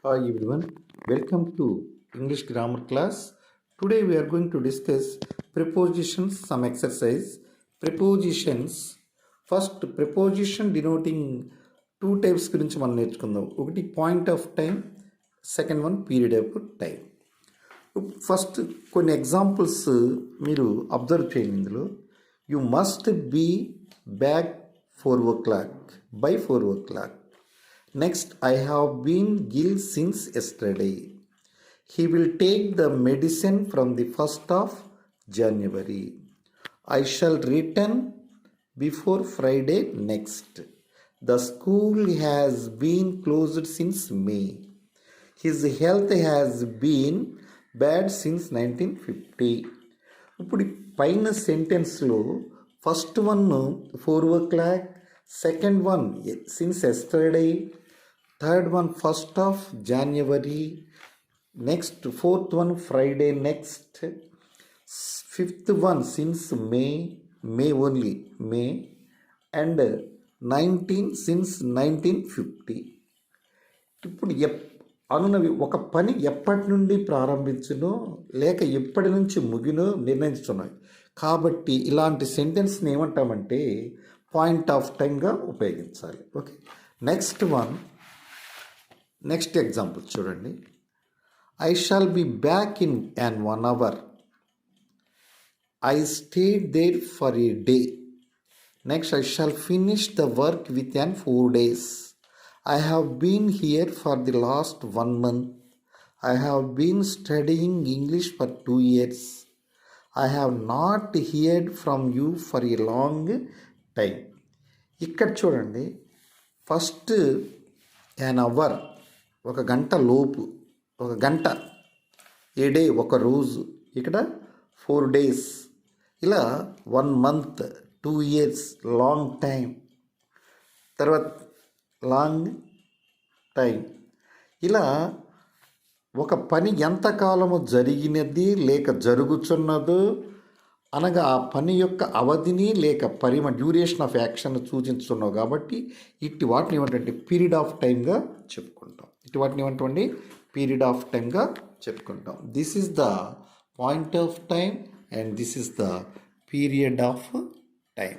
Hi everyone, welcome to English grammar class. Today we are going to discuss prepositions, some exercise. Prepositions. First, preposition denoting two types గురించి మనం నేర్చుకుందాం. ఒకటి point of time, second one period of time. First కొన్ని examples మీరు observe చేయండి. ఇందులో you must be back 4 o'clock by 4 o'clock. Next, I have been ill since yesterday. He will take the medicine from the 1st of January. I shall return before Friday next. The school has been closed since May. His health has been bad since 1950. ఇప్పుడు పైన సెంటెన్స్లో first one 4 o'clock, second one since yesterday, third one 1st of January, next fourth one Friday next, fifth one since May only May, and 19 since 1950. ఇప్పుడు అనున్నవి ఒక పని ఎప్పటి నుండి ప్రారంభించునో లేక ఎప్పటి నుంచి ముగినో నిర్ణయించున్నాయి. కాబట్టి ఇలాంటి సెంటెన్స్ని ఏమంటామంటే పాయింట్ ఆఫ్ టైంగా ఉపయోగించాలి. ఓకే, నెక్స్ట్ ఎగ్జాంపుల్ చూడండి. I shall be back in an 1 hour. I stayed there for a day. Next, I shall finish the work with an 4 days. I have been here for the last 1 month. I have been studying English for 2 years. I have not heard from you for a long time. ఇక్కడ చూడండి, first an hour ఒక గంట లోపు, ఒక గంట, ఏ day ఒక రోజు, ఇక్కడ 4 days, ఇలా 1 month, 2 years, లాంగ్ టైం, తర్వాత లాంగ్ టైం. ఇలా ఒక పని ఎంతకాలము జరిగినది లేక జరుగుతున్నదో అనగా ఆ పని యొక్క అవధిని లేక డ్యూరేషన్ ఆఫ్ యాక్షన్ సూచించుతున్నావు. కాబట్టి ఇట్టి వాటిని ఏమంటే పీరియడ్ ఆఫ్ టైంగా చెప్పుకుంటాం. పీరియడ్ ఆఫ్ టైంగా చెప్పుకుంటాం. This is the point of time and this is the period of time.